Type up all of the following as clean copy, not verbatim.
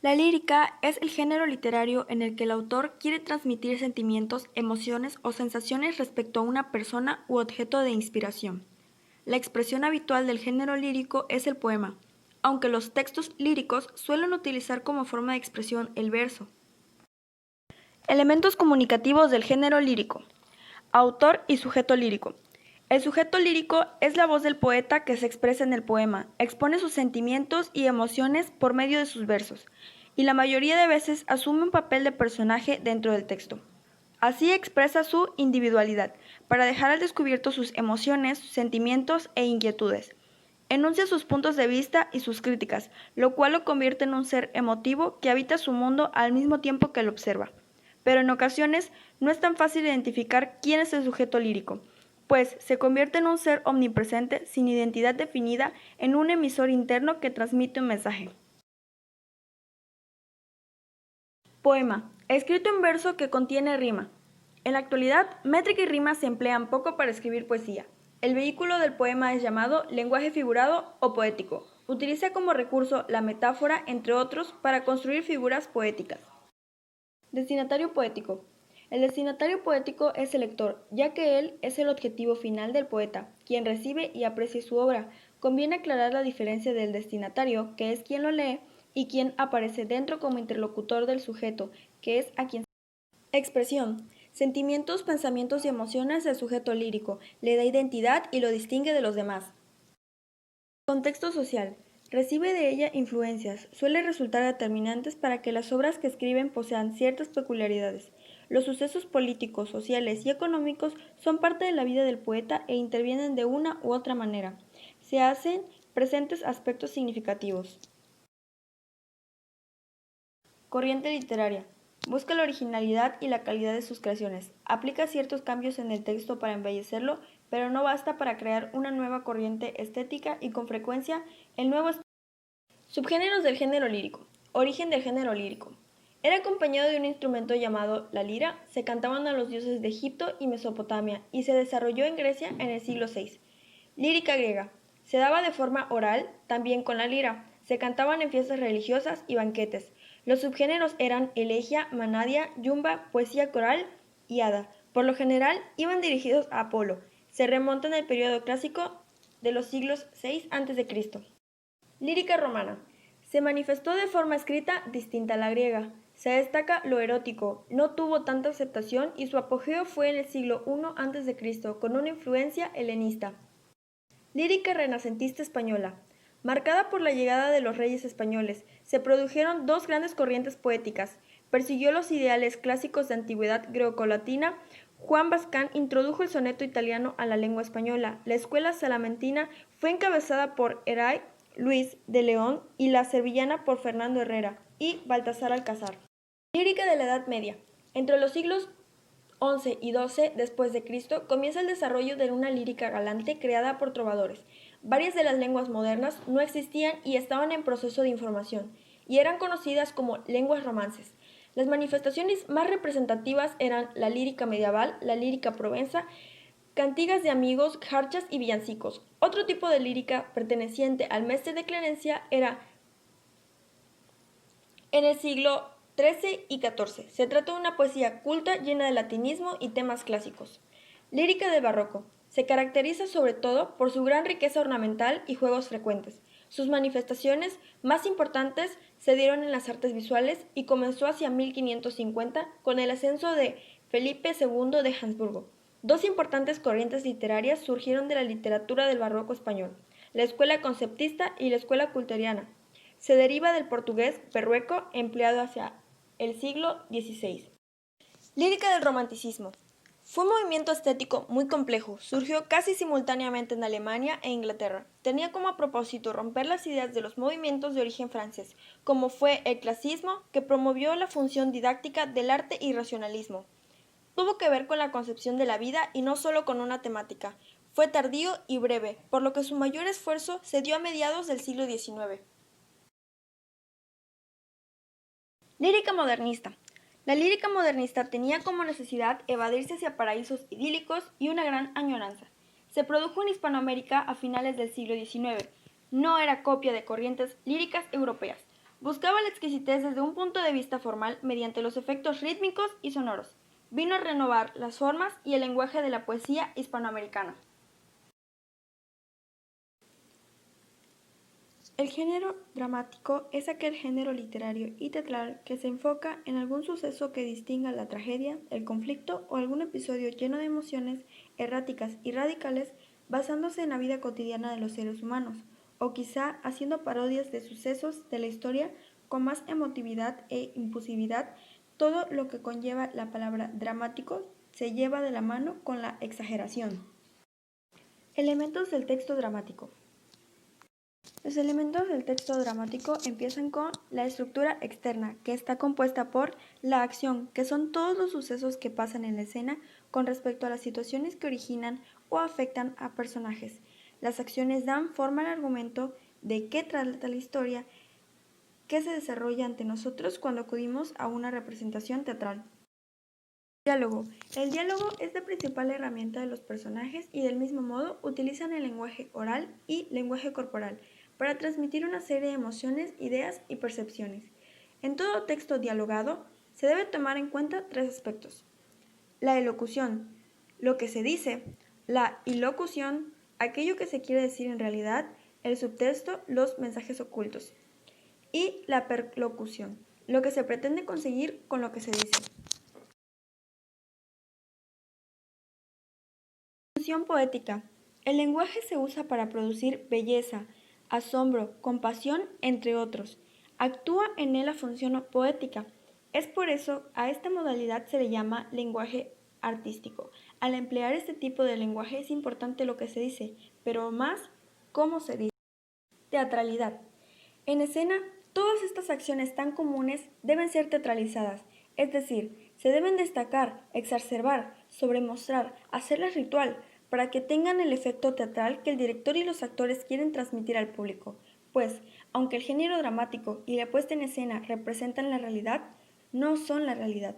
La lírica es el género literario en el que el autor quiere transmitir sentimientos, emociones o sensaciones respecto a una persona u objeto de inspiración. La expresión habitual del género lírico es el poema, aunque los textos líricos suelen utilizar como forma de expresión el verso. Elementos comunicativos del género lírico. Autor y sujeto lírico. El sujeto lírico es la voz del poeta que se expresa en el poema, expone sus sentimientos y emociones por medio de sus versos, y la mayoría de veces asume un papel de personaje dentro del texto. Así expresa su individualidad, para dejar al descubierto sus emociones, sentimientos e inquietudes. Enuncia sus puntos de vista y sus críticas, lo cual lo convierte en un ser emotivo que habita su mundo al mismo tiempo que lo observa. Pero en ocasiones no es tan fácil identificar quién es el sujeto lírico, pues se convierte en un ser omnipresente sin identidad definida en un emisor interno que transmite un mensaje. Poema, escrito en verso que contiene rima. En la actualidad, métrica y rima se emplean poco para escribir poesía. El vehículo del poema es llamado lenguaje figurado o poético. Utiliza como recurso la metáfora, entre otros, para construir figuras poéticas. Destinatario poético. El destinatario poético es el lector, ya que él es el objetivo final del poeta, quien recibe y aprecia su obra. Conviene aclarar la diferencia del destinatario, que es quien lo lee, y quien aparece dentro como interlocutor del sujeto, que es a quien se. Expresión. Sentimientos, pensamientos y emociones del sujeto lírico, le da identidad y lo distingue de los demás. Contexto social. Recibe de ella influencias, suele resultar determinantes para que las obras que escriben posean ciertas peculiaridades. Los sucesos políticos, sociales y económicos son parte de la vida del poeta e intervienen de una u otra manera. Se hacen presentes aspectos significativos. Corriente literaria. Busca la originalidad y la calidad de sus creaciones. Aplica ciertos cambios en el texto para embellecerlo, pero no basta para crear una nueva corriente estética y con frecuencia el nuevo. Subgéneros del género lírico. Origen del género lírico. Era acompañado de un instrumento llamado la lira, se cantaban a los dioses de Egipto y Mesopotamia y se desarrolló en Grecia en el siglo VI. Lírica griega. Se daba de forma oral, también con la lira. Se cantaban en fiestas religiosas y banquetes. Los subgéneros eran elegia, manadia, yumba, poesía coral y hada. Por lo general iban dirigidos a Apolo. Se remontan al periodo clásico de los siglos VI a.C. Lírica romana. Se manifestó de forma escrita distinta a la griega. Se destaca lo erótico, no tuvo tanta aceptación y su apogeo fue en el siglo I a.C., con una influencia helenista. Lírica renacentista española. Marcada por la llegada de los reyes españoles, se produjeron dos grandes corrientes poéticas. Persiguió los ideales clásicos de antigüedad grecolatina. Juan Bascán introdujo el soneto italiano a la lengua española. La escuela salamentina fue encabezada por Heray Luis de León y la sevillana por Fernando Herrera y Baltasar Alcázar. Lírica de la Edad Media. Entre los siglos XI y XII después de Cristo comienza el desarrollo de una lírica galante creada por trovadores. Varias de las lenguas modernas no existían y estaban en proceso de información, y eran conocidas como lenguas romances. Las manifestaciones más representativas eran la lírica medieval, la lírica provenza, cantigas de amigos, jarchas y villancicos. Otro tipo de lírica perteneciente al mestre de Clemencia era en el siglo XIII y XIV. Se trata de una poesía culta llena de latinismo y temas clásicos. Lírica del barroco. Se caracteriza sobre todo por su gran riqueza ornamental y juegos frecuentes. Sus manifestaciones más importantes se dieron en las artes visuales y comenzó hacia 1550 con el ascenso de Felipe II de Habsburgo. Dos importantes corrientes literarias surgieron de la literatura del barroco español, la escuela conceptista y la escuela culteriana. Se deriva del portugués berrueco empleado hacia el siglo XVI. Lírica del romanticismo. Fue un movimiento estético muy complejo, surgió casi simultáneamente en Alemania e Inglaterra. Tenía como propósito romper las ideas de los movimientos de origen francés, como fue el clasismo, que promovió la función didáctica del arte y racionalismo. Tuvo que ver con la concepción de la vida y no solo con una temática. Fue tardío y breve, por lo que su mayor esfuerzo se dio a mediados del siglo XIX. Lírica modernista. La lírica modernista tenía como necesidad evadirse hacia paraísos idílicos y una gran añoranza. Se produjo en Hispanoamérica a finales del siglo XIX. No era copia de corrientes líricas europeas. Buscaba la exquisitez desde un punto de vista formal mediante los efectos rítmicos y sonoros. Vino a renovar las formas y el lenguaje de la poesía hispanoamericana. El género dramático es aquel género literario y teatral que se enfoca en algún suceso que distinga la tragedia, el conflicto o algún episodio lleno de emociones erráticas y radicales basándose en la vida cotidiana de los seres humanos, o quizá haciendo parodias de sucesos de la historia con más emotividad e impulsividad. Todo lo que conlleva la palabra dramático se lleva de la mano con la exageración. Elementos del texto dramático. Los elementos del texto dramático empiezan con la estructura externa, que está compuesta por la acción, que son todos los sucesos que pasan en la escena con respecto a las situaciones que originan o afectan a personajes. Las acciones dan forma al argumento de qué trata la historia que se desarrolla ante nosotros cuando acudimos a una representación teatral. Diálogo. El diálogo es la principal herramienta de los personajes y del mismo modo utilizan el lenguaje oral y lenguaje corporal para transmitir una serie de emociones, ideas y percepciones. En todo texto dialogado se debe tomar en cuenta tres aspectos: la elocución, lo que se dice; la ilocución, aquello que se quiere decir en realidad; el subtexto, los mensajes ocultos; y la perlocución, lo que se pretende conseguir con lo que se dice. Función poética. El lenguaje se usa para producir belleza, asombro, compasión, entre otros. Actúa en él la función poética. Es por eso a esta modalidad se le llama lenguaje artístico. Al emplear este tipo de lenguaje es importante lo que se dice, pero más cómo se dice. Teatralidad. En escena, todas estas acciones tan comunes deben ser teatralizadas, es decir, se deben destacar, exacerbar, sobremostrar, hacerlas ritual, para que tengan el efecto teatral que el director y los actores quieren transmitir al público, pues, aunque el género dramático y la puesta en escena representan la realidad, no son la realidad.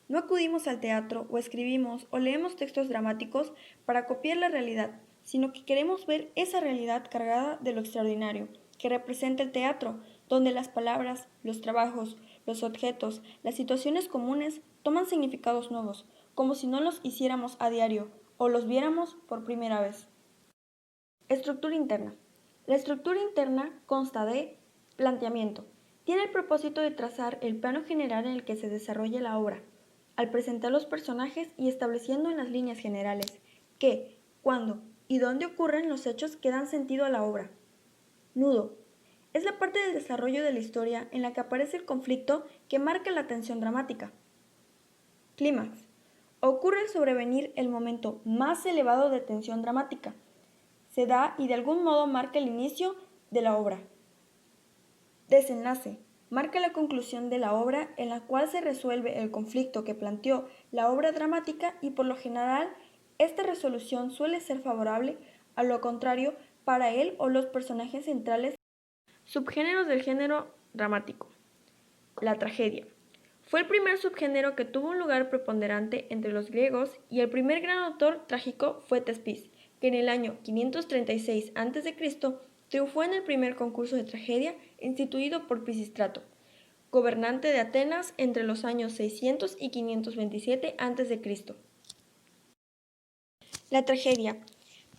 No acudimos al teatro o escribimos o leemos textos dramáticos para copiar la realidad, sino que queremos ver esa realidad cargada de lo extraordinario, que representa el teatro, donde las palabras, los trabajos, los objetos, las situaciones comunes toman significados nuevos, como si no los hiciéramos a diario o los viéramos por primera vez. Estructura interna. La estructura interna consta de planteamiento. Tiene el propósito de trazar el plano general en el que se desarrolla la obra, al presentar los personajes y estableciendo en las líneas generales qué, cuándo y dónde ocurren los hechos que dan sentido a la obra. Nudo. Es la parte del desarrollo de la historia en la que aparece el conflicto que marca la tensión dramática. Clímax. Ocurre al sobrevenir el momento más elevado de tensión dramática. Se da y de algún modo marca el inicio de la obra. Desenlace. Marca la conclusión de la obra en la cual se resuelve el conflicto que planteó la obra dramática y por lo general esta resolución suele ser favorable, a lo contrario para él o los personajes centrales. Subgéneros del género dramático. La tragedia. Fue el primer subgénero que tuvo un lugar preponderante entre los griegos y el primer gran autor trágico fue Tespis, que en el año 536 a.C. triunfó en el primer concurso de tragedia instituido por Pisístrato, gobernante de Atenas entre los años 600 y 527 a.C. La tragedia.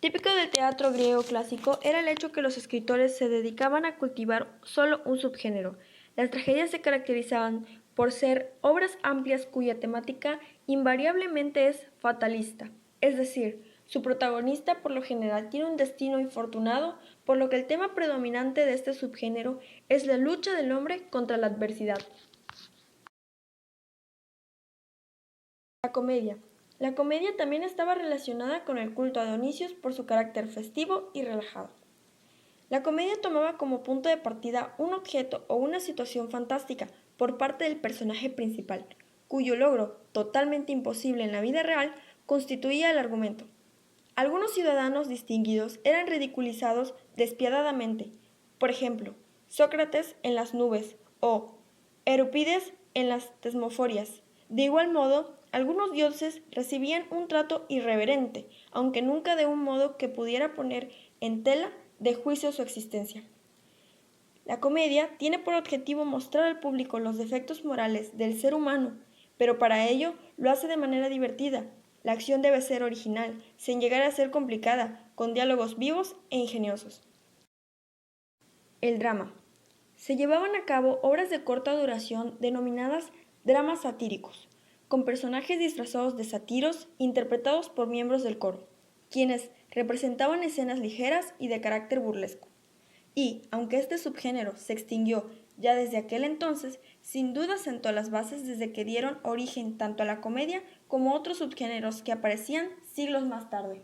Típico del teatro griego clásico era el hecho que los escritores se dedicaban a cultivar solo un subgénero. Las tragedias se caracterizaban por ser obras amplias cuya temática invariablemente es fatalista, es decir, su protagonista por lo general tiene un destino infortunado, por lo que el tema predominante de este subgénero es la lucha del hombre contra la adversidad. La comedia. La comedia también estaba relacionada con el culto a Dionisios por su carácter festivo y relajado. La comedia tomaba como punto de partida un objeto o una situación fantástica por parte del personaje principal, cuyo logro, totalmente imposible en la vida real, constituía el argumento. Algunos ciudadanos distinguidos eran ridiculizados despiadadamente, por ejemplo, Sócrates en las nubes o Eurípides en las Tesmoforias. De igual modo, algunos dioses recibían un trato irreverente, aunque nunca de un modo que pudiera poner en tela de juicio su existencia. La comedia tiene por objetivo mostrar al público los defectos morales del ser humano, pero para ello lo hace de manera divertida. La acción debe ser original, sin llegar a ser complicada, con diálogos vivos e ingeniosos. El drama. Se llevaban a cabo obras de corta duración denominadas dramas satíricos, con personajes disfrazados de sátiros interpretados por miembros del coro, quienes representaban escenas ligeras y de carácter burlesco. Y, aunque este subgénero se extinguió ya desde aquel entonces, sin duda sentó las bases desde que dieron origen tanto a la comedia como a otros subgéneros que aparecían siglos más tarde.